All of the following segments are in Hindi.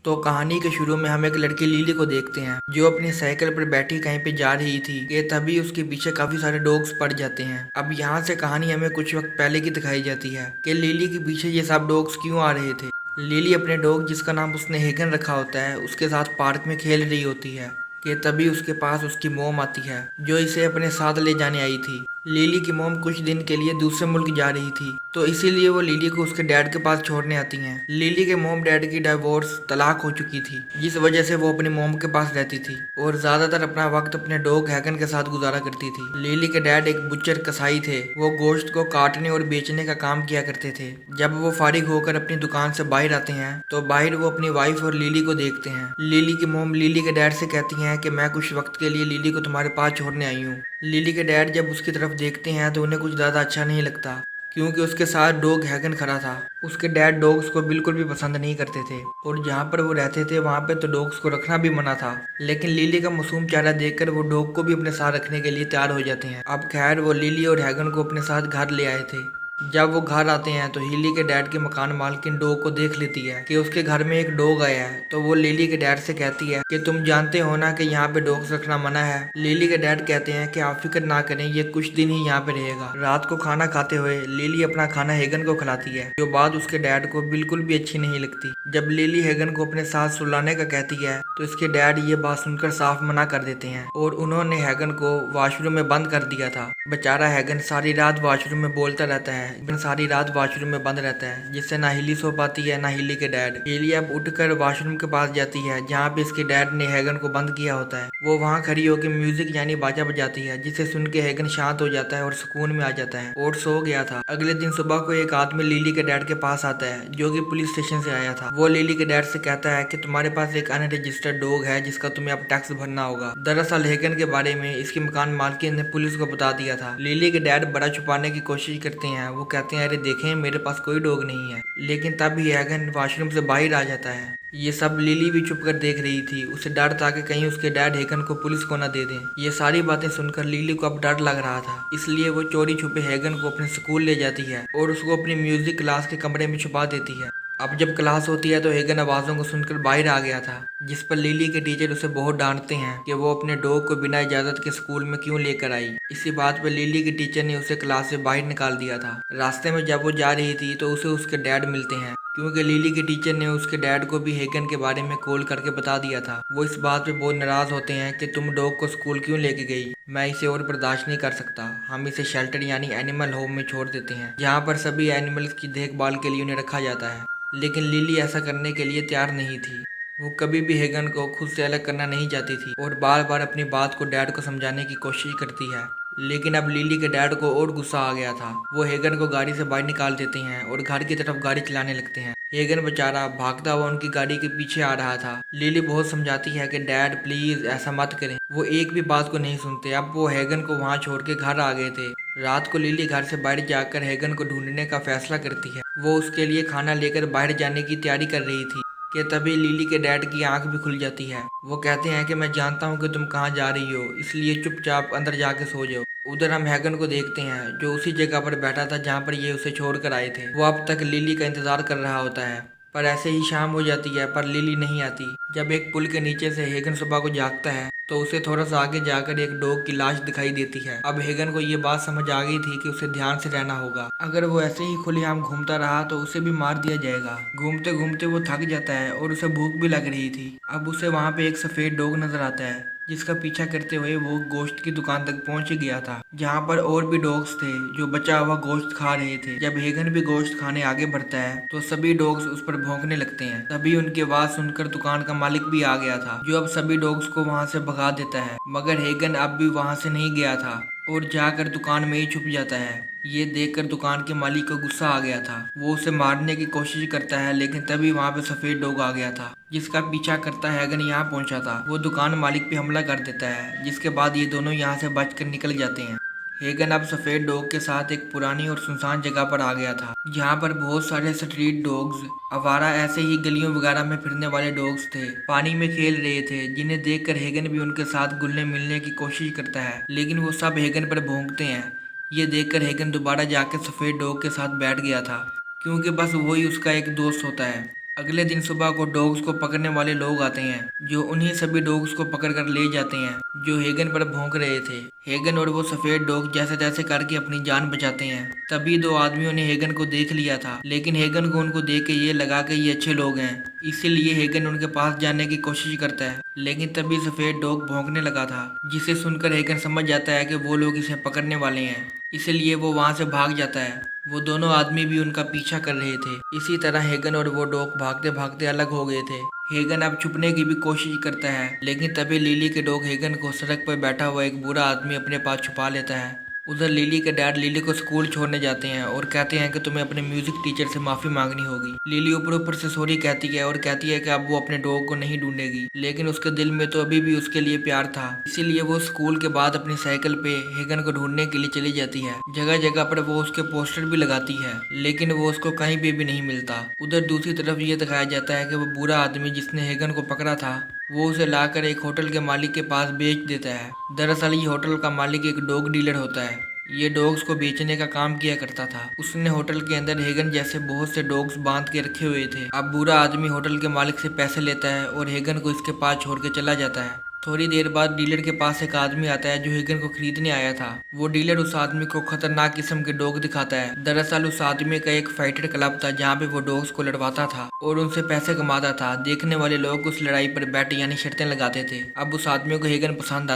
तो कहानी के शुरू में हम एक लड़की लिली को देखते हैं जो अपनी साइकिल पर बैठी कहीं पे जा रही थी कि तभी उसके पीछे काफी सारे डॉग्स पड़ जाते हैं। अब यहाँ से कहानी हमें कुछ वक्त पहले की दिखाई जाती है कि लिली के पीछे ये सब डॉग्स क्यों आ रहे थे। लिली अपने डॉग जिसका नाम उसने हेगन रखा होता है उसके साथ पार्क में खेल रही होती है कि तभी उसके पास उसकी मोम आती है जो इसे अपने साथ ले जाने आई थी। लिली की मोम कुछ दिन के लिए दूसरे मुल्क जा रही थी तो इसीलिए वो लिली को उसके डैड के पास छोड़ने आती हैं। लिली के मोम डैड की डाइवोर्स तलाक हो चुकी थी जिस वजह से वो अपनी मोम के पास रहती थी और ज्यादातर अपना वक्त अपने डॉग हैगन के साथ गुजारा करती थी। लिली के डैड एक बुचर कसाई थे। वो गोश्त को काटने और बेचने का काम किया करते थे। जब वो फारिग होकर अपनी दुकान से बाहर आते हैं तो बाहर वो अपनी वाइफ और लिली को देखते हैं। लिली की मोम लिली के डैड से कहती हैं कि मैं कुछ वक्त के लिए लिली को तुम्हारे पास छोड़ने आई हूँ। लिली के डैड जब उसकी तरफ देखते हैं तो उन्हें कुछ ज़्यादा अच्छा नहीं लगता क्योंकि उसके साथ डॉग हैगन खड़ा था। उसके डैड डॉग्स को बिल्कुल भी पसंद नहीं करते थे और जहाँ पर वो रहते थे वहाँ पे तो डॉग्स को रखना भी मना था। लेकिन लिली का मासूम चेहरा देखकर वो डॉग को भी अपने साथ रखने के लिए तैयार हो जाते हैं। अब खैर वो लिली और हैगन को अपने साथ घर ले आए थे। जब वो घर आते हैं तो लिली के डैड की मकान मालकिन डॉग को देख लेती है कि उसके घर में एक डॉग आया है तो वो लिली के डैड से कहती है कि तुम जानते हो ना कि यहाँ पे डॉग्स रखना मना है। लिली के डैड कहते हैं कि आप फिक्र ना करें, ये कुछ दिन ही यहाँ पे रहेगा। रात को खाना खाते हुए लिली अपना खाना हेगन को खिलाती है जो बात उसके डैड को बिल्कुल भी अच्छी नहीं लगती। जब लिली हेगन को अपने साथ सुलाने का कहती है तो इसके डैड ये बात सुनकर साफ मना कर देते हैं और उन्होंने हेगन को वॉशरूम में बंद कर दिया था। बेचारा हेगन सारी रात वॉशरूम में बोलता रहता है, सारी रात वॉशरूम में बंद रहता है जिससे ना हिली सो पाती है ना हिली के डैड। हिली अब उठकर वॉशरूम के पास जाती है जहाँ पे इसके डैड ने हेगन को बंद किया होता है। वो वहाँ खड़ी होकर म्यूजिक यानी बाजा बजाती है जिसे सुन के हेगन शांत हो जाता है और सुकून में आ जाता है और सो गया था। अगले दिन सुबह को एक आदमी लिली के डैड के पास आता है जो कि पुलिस स्टेशन से आया था। वो लिली के डैड से कहता है कि तुम्हारे पास एक अनरजिस्टर्ड डॉग है जिसका तुम्हें अब टैक्स भरना होगा। दरअसल हेगन के बारे में इसकी मकान मालकिन ने पुलिस को बता दिया था। लिली के डैड बड़ा छुपाने की कोशिश करते हैं। वो कहते हैं अरे देखें मेरे पास कोई डॉग नहीं है, लेकिन तब ही हैगन वॉशरूम से बाहर आ जाता है। ये सब लिली भी चुप कर देख रही थी। उसे डर था कि कहीं उसके डैड हैगन को पुलिस को न दे दें। ये सारी बातें सुनकर लिली को अब डर लग रहा था, इसलिए वो चोरी छुपे हैगन को अपने स्कूल ले जाती है और उसको अपनी म्यूजिक क्लास के कमरे में छुपा देती है। अब जब क्लास होती है तो हेगन आवाज़ों को सुनकर बाहर आ गया था जिस पर लिली के टीचर उसे बहुत डांटते हैं कि वो अपने डॉग को बिना इजाज़त के स्कूल में क्यों लेकर आई। इसी बात पर लिली के टीचर ने उसे क्लास से बाहर निकाल दिया था। रास्ते में जब वो जा रही थी तो उसे उसके डैड मिलते हैं क्योंकि लिली के टीचर ने उसके डैड को भी हेगन के बारे में कॉल करके बता दिया था। वो इस बात पे बहुत नाराज़ होते हैं कि तुम डॉग को स्कूल क्यों लेके गई, मैं इसे और बर्दाश्त नहीं कर सकता। हम इसे शेल्टर यानी एनिमल होम में छोड़ देते हैं जहाँ पर सभी एनिमल्स की देखभाल के लिए उन्हें रखा जाता है। लेकिन लिली ऐसा करने के लिए तैयार नहीं थी। वो कभी भी हेगन को खुद से अलग करना नहीं चाहती थी और बार बार अपनी बात को डैड को समझाने की कोशिश करती है। लेकिन अब लिली के डैड को और गुस्सा आ गया था। वो हेगन को गाड़ी से बाहर निकाल देते हैं और घर की तरफ गाड़ी चलाने लगते हैं। हेगन बेचारा भागता हुआ उनकी गाड़ी के पीछे आ रहा था। लिली बहुत समझाती है कि डैड प्लीज ऐसा मत करें। वो एक भी बात को नहीं सुनते। अब वो हेगन को वहाँ छोड़ के घर आ गए थे। रात को लिली घर से बाहर जाकर हेगन को ढूंढने का फैसला करती है। वो उसके लिए खाना लेकर बाहर जाने की तैयारी कर रही थी कि तभी लिली के डैड की आंख भी खुल जाती है। वो कहते हैं कि मैं जानता हूँ कि तुम कहाँ जा रही हो, इसलिए चुपचाप अंदर जाके सो जाओ। उधर हम हैगन को देखते हैं जो उसी जगह पर बैठा था जहाँ पर ये उसे छोड़ कर आए थे। वो अब तक लिली का इंतजार कर रहा होता है पर ऐसे ही शाम हो जाती है पर लिली नहीं आती। जब एक पुल के नीचे से हेगन सुबह को जागता है तो उसे थोड़ा सा आगे जाकर एक डॉग की लाश दिखाई देती है। अब हेगन को ये बात समझ आ गई थी कि उसे ध्यान से रहना होगा। अगर वो ऐसे ही खुलेआम घूमता रहा तो उसे भी मार दिया जाएगा। घूमते घूमते वो थक जाता है और उसे भूख भी लग रही थी। अब उसे वहाँ पे एक सफेद डॉग नजर आता है जिसका पीछा करते हुए वो गोश्त की दुकान तक पहुंच गया था जहाँ पर और भी डॉग्स थे जो बचा हुआ गोश्त खा रहे थे। जब हेगन भी गोश्त खाने आगे बढ़ता है तो सभी डॉग्स उस पर भौंकने लगते हैं। तभी उनकी आवाज सुनकर दुकान का मालिक भी आ गया था जो अब सभी डॉग्स को वहाँ से भगा देता है। मगर हेगन अब भी वहाँ से नहीं गया था और जाकर दुकान में ही छुप जाता है। ये देखकर दुकान के मालिक को गुस्सा आ गया था। वो उसे मारने की कोशिश करता है लेकिन तभी वहाँ पे सफेद डॉग आ गया था जिसका पीछा करता हैगन यहाँ पहुँचा था। वो दुकान मालिक पे हमला कर देता है जिसके बाद ये दोनों यहाँ से बचकर निकल जाते हैं। हेगन अब सफेद डॉग के साथ एक पुरानी और सुनसान जगह पर आ गया था जहाँ पर बहुत सारे स्ट्रीट डॉग्स आवारा ऐसे ही गलियों वगैरह में फिरने वाले डॉग्स थे, पानी में खेल रहे थे जिन्हें देखकर हेगन भी उनके साथ घुलने मिलने की कोशिश करता है लेकिन वो सब हेगन पर भौंकते हैं। ये देखकर हेगन दोबारा जाकर सफेद डॉग के साथ बैठ गया था क्योंकि बस वही उसका एक दोस्त होता है। अगले दिन सुबह को डॉग्स को पकड़ने वाले लोग आते हैं जो उन्हीं सभी डॉग्स को पकड़ कर ले जाते हैं जो हेगन पर भौंक रहे थे। हेगन और वो सफेद डॉग जैसे तैसे करके अपनी जान बचाते हैं। तभी दो आदमियों ने हेगन को देख लिया था, लेकिन हेगन को उनको देख के ये लगा कि ये अच्छे लोग हैं, इसीलिए हेगन उनके पास जाने की कोशिश करता है। लेकिन तभी सफेद डॉग भौंकने लगा था, जिसे सुनकर हेगन समझ जाता है कि वो लोग इसे पकड़ने वाले हैं, इसलिए वो वहां से भाग जाता है। वो दोनों आदमी भी उनका पीछा कर रहे थे। इसी तरह हेगन और वो डॉग भागते भागते अलग हो गए थे। हेगन अब छुपने की भी कोशिश करता है, लेकिन तभी लिली के डॉग हेगन को सड़क पर बैठा हुआ एक बूढ़ा आदमी अपने पास छुपा लेता है। उधर लिली के डैड लिली को स्कूल छोड़ने जाते हैं और कहते हैं कि तुम्हें अपने म्यूजिक टीचर से माफी मांगनी होगी। लिली ऊपर ऊपर से सॉरी कहती है और कहती है कि अब वो अपने डॉग को नहीं ढूंढेगी, लेकिन उसके दिल में तो अभी भी उसके लिए प्यार था। इसीलिए वो स्कूल के बाद अपनी साइकिल पे हेगन को ढूंढने के लिए चली जाती है। जगह जगह पर वो उसके पोस्टर भी लगाती है, लेकिन वो उसको कहीं पे भी नहीं मिलता। उधर दूसरी तरफ ये दिखाया जाता है कि वो बूढ़ा आदमी जिसने हेगन को पकड़ा था, वो उसे लाकर एक होटल के मालिक के पास बेच देता है। दरअसल ये होटल का मालिक एक डॉग डीलर होता है। ये डॉग्स को बेचने का काम किया करता था। उसने होटल के अंदर हेगन जैसे बहुत से डॉग्स बांध के रखे हुए थे। अब बूढ़ा आदमी होटल के मालिक से पैसे लेता है और हेगन को इसके पास छोड़ के चला जाता है। थोड़ी देर बाद डीलर के पास एक आदमी आता है जो हेगन को खरीदने आया था। वो डीलर उस आदमी को खतरनाक किस्म के डॉग दिखाता है। दरअसल उस आदमी का एक फाइटर क्लब था जहाँ पे वो डॉग्स को लड़वाता था और उनसे पैसे कमाता था। देखने वाले लोग उस लड़ाई पर बैट यानी शर्तें लगाते थे। अब उस आदमी को हेगन पसंद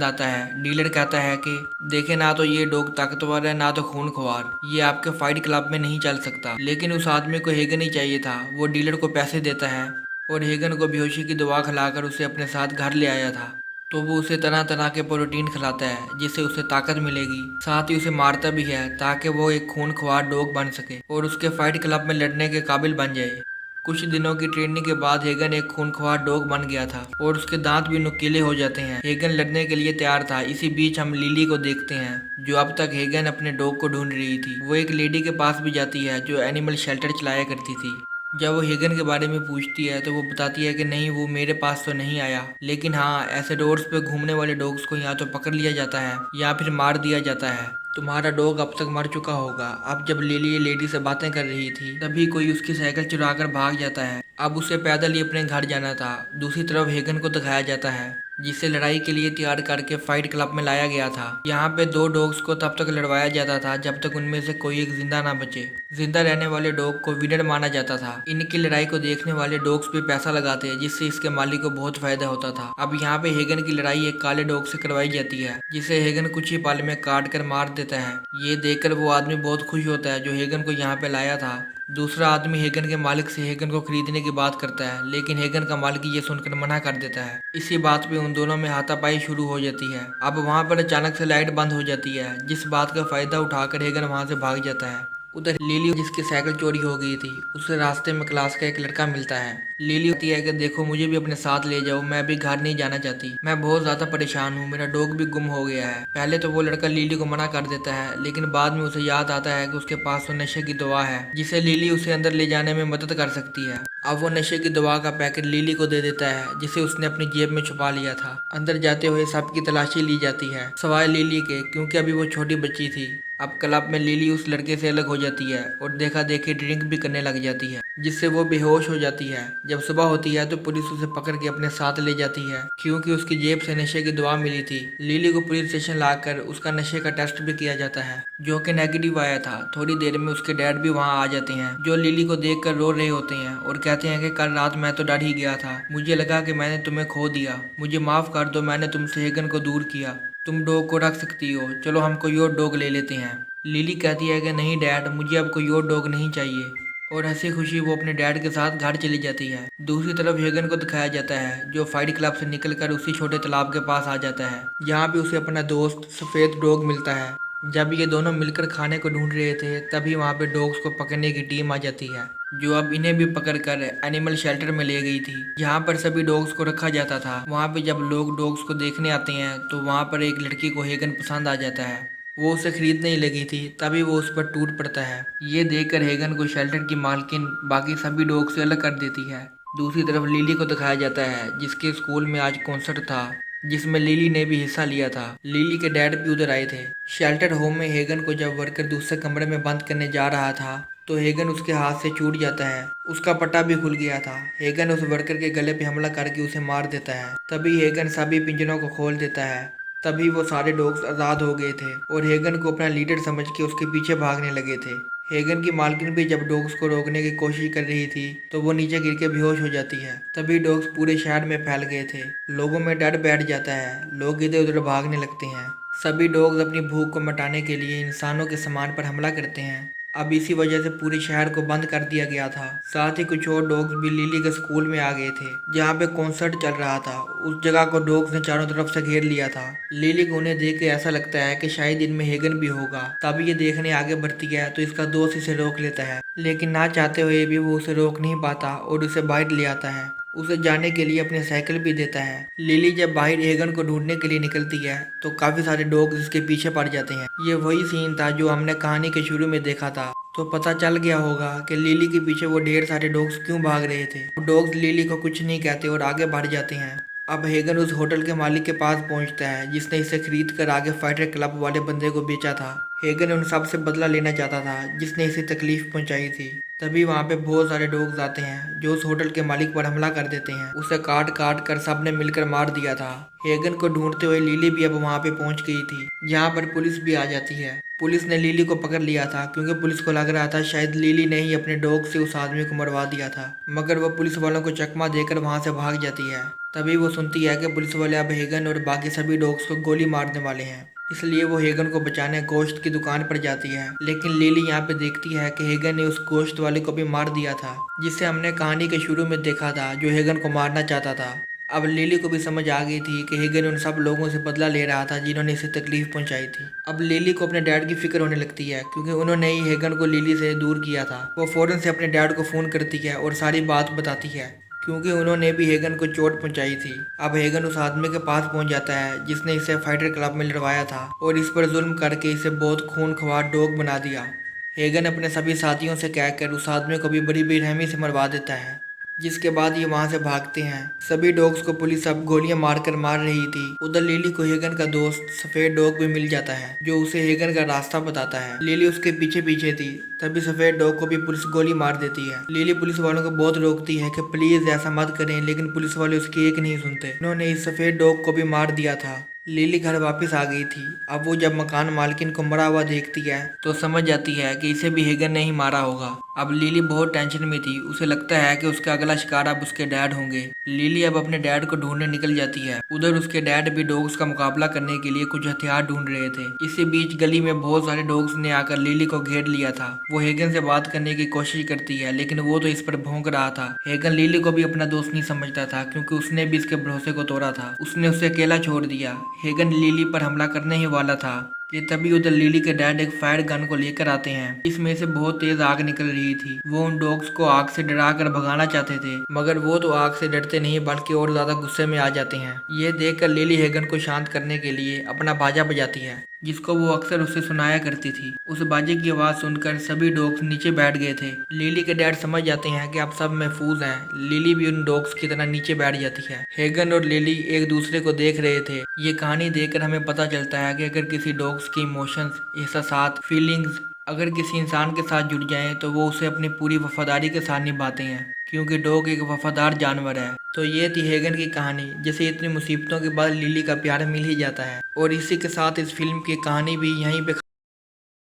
आता है। डीलर कहता है कि देखे, ना तो ये डॉग ताकतवर है ना तो खून ख्वार, ये आपके फाइट क्लब में नहीं चल सकता। लेकिन उस आदमी को हेगन ही चाहिए था। वो डीलर को पैसे देता है और हेगन को बेहोशी की दवा खिलाकर उसे अपने साथ घर ले आया था। तो वो उसे तरह तरह के प्रोटीन खिलाता है जिससे उसे ताकत मिलेगी। साथ ही उसे मारता भी है ताकि वो एक खूनख्वार डॉग बन सके और उसके फाइट क्लब में लड़ने के काबिल बन जाए। कुछ दिनों की ट्रेनिंग के बाद हेगन एक खूनख्वार डॉग बन गया था और उसके दांत भी नुकीले हो जाते हैं। हेगन लड़ने के लिए तैयार था। इसी बीच हम लिली को देखते हैं जो अब तक हेगन अपने डॉग को ढूंढ रही थी। वो एक लेडी के पास भी जाती है जो एनिमल शेल्टर चलाया करती थी। जब वो हेगन के बारे में पूछती है तो वो बताती है कि नहीं, वो मेरे पास तो नहीं आया, लेकिन हाँ, ऐसे रोड्स पे घूमने वाले डॉग्स को या तो पकड़ लिया जाता है या फिर मार दिया जाता है। तुम्हारा डॉग अब तक मर चुका होगा। अब जब लिली लेडी से बातें कर रही थी तभी कोई उसकी साइकिल चुरा कर भाग जाता है। अब उसे पैदल ही अपने घर जाना था। दूसरी तरफ हेगन को दिखाया जाता है जिसे लड़ाई के लिए तैयार करके फाइट क्लब में लाया गया था। यहाँ पे दो डॉग्स को तब तक लड़वाया जाता था जब तक उनमें से कोई एक जिंदा ना बचे। जिंदा रहने वाले डॉग को विनर माना जाता था। इनकी लड़ाई को देखने वाले डॉग्स पे पैसा लगाते हैं जिससे इसके मालिक को बहुत फायदा होता था। अब यहाँ पे हेगन की लड़ाई एक काले डॉग से करवाई जाती है जिसे हेगन कुछ ही पाल में काट कर मार देता है। ये देखकर वो आदमी बहुत खुश होता है जो हेगन को यहाँ पे लाया था। दूसरा आदमी हेगन के मालिक से हेगन को खरीदने की बात करता है, लेकिन हेगन का मालिक ये सुनकर मना कर देता है। इसी बात पे उन दोनों में हाथापाई शुरू हो जाती है। अब वहाँ पर अचानक से लाइट बंद हो जाती है, जिस बात का फायदा उठाकर हेगन वहाँ से भाग जाता है। उधर लिली, जिसकी साइकिल चोरी हो गई थी, उसे रास्ते में क्लास का एक लड़का मिलता है। लिली होती है कि देखो, मुझे भी अपने साथ ले जाओ, मैं भी घर नहीं जाना चाहती, मैं बहुत ज्यादा परेशान हूँ, मेरा डॉग भी गुम हो गया है। पहले तो वो लड़का लिली को मना कर देता है, लेकिन बाद में उसे याद आता है कि उसके पास तो नशे की दवा है जिसे लिली उसे अंदर ले जाने में मदद कर सकती है। अब वो नशे की दवा का पैकेट लिली को दे देता है जिसे उसने अपनी जेब में छुपा लिया था। अंदर जाते हुए सबकी तलाशी ली जाती है सवाए लिली के, क्योंकि अभी वो छोटी बच्ची थी। अब क्लब में लिली उस लड़के से अलग हो जाती है और देखा देखी ड्रिंक भी करने लग जाती है जिससे वो बेहोश हो जाती है। जब सुबह होती है तो पुलिस उसे पकड़ के अपने साथ ले जाती है क्योंकि उसकी जेब से नशे की दवा मिली थी। लिली को पुलिस स्टेशन लाकर उसका नशे का टेस्ट भी किया जाता है जो कि नेगेटिव आया था। थोड़ी देर में उसके डैड भी वहाँ आ जाते हैं जो लिली को देख कर रो रहे होते हैं और कहते हैं कि कल रात मैं तो डर ही गया था, मुझे लगा कि मैंने तुम्हें खो दिया, मुझे माफ कर दो, मैंने तुमसे हेगन को दूर किया, तुम डॉग को रख सकती हो, चलो हम कोई और डॉग ले लेते हैं। लिली कहती है कि नहीं डैड, मुझे अब कोई और डॉग नहीं चाहिए, और हंसी खुशी वो अपने डैड के साथ घर चली जाती है। दूसरी तरफ हेगन को दिखाया जाता है जो फाइट क्लब से निकलकर उसी छोटे तालाब के पास आ जाता है जहाँ पे उसे अपना दोस्त सफेद डॉग मिलता है। जब ये दोनों मिलकर खाने को ढूंढ रहे थे तभी वहाँ पे डॉग्स को पकड़ने की टीम आ जाती है जो अब इन्हें भी पकड़कर एनिमल शेल्टर में ले गई थी जहाँ पर सभी डॉग्स को रखा जाता था। वहाँ पे जब लोग डॉग्स को देखने आते हैं तो वहाँ पर एक लड़की को हेगन पसंद आ जाता है। वो उसे खरीदने ही लगी थी तभी वो उस पर टूट पड़ता है। ये देखकर हेगन को शेल्टर की मालकिन बाकी सभी डॉग से अलग कर देती है। दूसरी तरफ लिली को दिखाया जाता है जिसके स्कूल में आज कॉन्सर्ट था जिसमें लिली ने भी हिस्सा लिया था। लिली के डैड भी उधर आए थे। शेल्टर होम में हेगन को जब वर्कर दूसरे कमरे में बंद करने जा रहा था तो हेगन उसके हाथ से छूट जाता है। उसका पट्टा भी खुल गया था। हेगन उस वर्कर के गले पे हमला करके उसे मार देता है। तभी हेगन सभी पिंजरों को खोल देता है। तभी वो सारे डॉग्स आज़ाद हो गए थे और हेगन को अपना लीडर समझ के उसके पीछे भागने लगे थे। हेगन की मालकिन भी जब डॉग्स को रोकने की कोशिश कर रही थी तो वो नीचे गिर के बेहोश हो जाती है। तभी डॉग्स पूरे शहर में फैल गए थे। लोगों में डर बैठ जाता है। लोग इधर उधर भागने लगते हैं। सभी डॉग्स अपनी भूख को मिटाने के लिए इंसानों के सामान पर हमला करते हैं। अब इसी वजह से पूरे शहर को बंद कर दिया गया था। साथ ही कुछ और डॉग्स भी लिली के स्कूल में आ गए थे जहाँ पे कॉन्सर्ट चल रहा था। उस जगह को डॉग्स ने चारों तरफ से घेर लिया था। लिली को उन्हें देख के ऐसा लगता है कि शायद इनमें हेगन भी होगा। तब ये देखने आगे बढ़ती है तो इसका दोस्त इसे रोक लेता है, लेकिन ना चाहते हुए भी वो उसे रोक नहीं पाता और उसे बाहर ले आता है। उसे जाने के लिए अपनी साइकिल भी देता है। लिली जब बाहर हेगन को ढूंढने के लिए निकलती है तो काफी सारे डॉग्स इसके पीछे पड़ जाते हैं। ये वही सीन था जो हमने कहानी के शुरू में देखा था। तो पता चल गया होगा कि लिली के पीछे वो ढेर सारे डॉग्स क्यों भाग रहे थे। डॉग्स लिली को कुछ नहीं कहते और आगे बढ़ जाते हैं। अब हेगन उस होटल के मालिक के पास पहुंचता है जिसने इसे खरीद कर आगे फाइटर क्लब वाले बंदे को बेचा था। हेगन उन सब से बदला लेना चाहता था जिसने इसे तकलीफ पहुंचाई थी। तभी वहाँ पे बहुत सारे डॉग्स आते हैं जो उस होटल के मालिक पर हमला कर देते हैं। उसे काट काट कर सबने मिलकर मार दिया था। हेगन को ढूंढते हुए लिली भी अब वहाँ पे पहुँच गई थी जहाँ पर पुलिस भी आ जाती है। पुलिस ने लिली को पकड़ लिया था क्योंकि पुलिस को लग रहा था शायद लिली ने ही अपने डॉग से उस आदमी को मरवा दिया था, मगर वो पुलिस वालों को चकमा देकर वहाँ से भाग जाती है। तभी वो सुनती है कि पुलिस वाले अब हेगन और बाकी सभी डॉग्स को गोली मारने वाले हैं। इसलिए वो हेगन को बचाने गोश्त की दुकान पर जाती है, लेकिन लिली यहाँ पे देखती है कि हेगन ने उस गोश्त वाले को भी मार दिया था जिसे हमने कहानी के शुरू में देखा था, जो हेगन को मारना चाहता था। अब लिली को भी समझ आ गई थी कि हेगन उन सब लोगों से बदला ले रहा था जिन्होंने इसे तकलीफ पहुंचाई थी। अब लिली को अपने डैड की फिक्र होने लगती है क्योंकि उन्होंने ही हेगन को लिली से दूर किया था। वो फौरन से अपने डैड को फ़ोन करती है और सारी बात बताती है क्योंकि उन्होंने भी हेगन को चोट पहुंचाई थी। अब हेगन उस आदमी के पास पहुंच जाता है जिसने इसे फाइटर क्लब में लड़वाया था और इस पर जुल्म करके इसे बहुत खूनख्वार डॉग बना दिया। हेगन अपने सभी साथियों से कहकर उस आदमी को भी बड़ी बेरहमी से मरवा देता है, जिसके बाद ये वहां से भागते हैं। सभी डॉग्स को पुलिस अब गोलियां मारकर मार रही थी। उधर लिली को हेगन का दोस्त सफेद डॉग भी मिल जाता है जो उसे हेगन का रास्ता बताता है। लिली उसके पीछे पीछे थी। तभी सफेद डॉग को भी पुलिस गोली मार देती है। लिली पुलिस वालों को बहुत रोकती है कि प्लीज ऐसा मत करें, लेकिन पुलिस वाले उसकी एक नहीं सुनते। उन्होंने इस सफेद डॉग को भी मार दिया था। लिली घर वापस आ गई थी। अब वो जब मकान मालकिन को मरा हुआ देखती है तो समझ जाती है कि इसे भी हेगन ने ही मारा होगा। अब लिली बहुत टेंशन में थी। उसे लगता है कि उसका अगला शिकार अब उसके डैड होंगे। लिली अब अपने डैड को ढूंढने निकल जाती है। उधर उसके डैड भी डॉग्स का मुकाबला करने के लिए कुछ हथियार ढूंढ रहे थे। इसी बीच गली में बहुत सारे डॉग्स ने आकर लिली को घेर लिया था। वो हेगन से बात करने की कोशिश करती है लेकिन वो तो इस पर भौंक रहा था। हेगन लिली को भी अपना दोस्त नहीं समझता था क्योंकि उसने भी इसके भरोसे को तोड़ा था। उसने उसे अकेला छोड़ दिया। हेगन लिली पर हमला करने ही वाला था कि तभी उधर लिली के डैड एक फायर गन को लेकर आते हैं। इसमें से बहुत तेज आग निकल रही थी। वो उन डॉग्स को आग से डरा कर भगाना चाहते थे, मगर वो तो आग से डरते नहीं बल्कि और ज्यादा गुस्से में आ जाते हैं। ये देखकर लिली हेगन को शांत करने के लिए अपना बाजा बजाती है जिसको वो अक्सर उससे सुनाया करती थी। उस बाजे की आवाज सुनकर सभी डॉग्स नीचे बैठ गए थे। लिली के डैड समझ जाते हैं कि अब सब महफूज हैं। लिली भी उन डॉग्स की तरह नीचे बैठ जाती है। हेगन और लिली एक दूसरे को देख रहे थे। ये कहानी देखकर हमें पता चलता है कि अगर किसी डॉग्स के इमोशंस, एहसास, फीलिंग्स अगर किसी इंसान के साथ जुड़ जाएं तो वो उसे अपनी पूरी वफादारी के साथ निभाते हैं क्योंकि डॉग एक वफादार जानवर है। तो ये थी हेगन की कहानी, जिसे इतनी मुसीबतों के बाद लिली का प्यार मिल ही जाता है। और इसी के साथ इस फिल्म की कहानी भी यहीं पे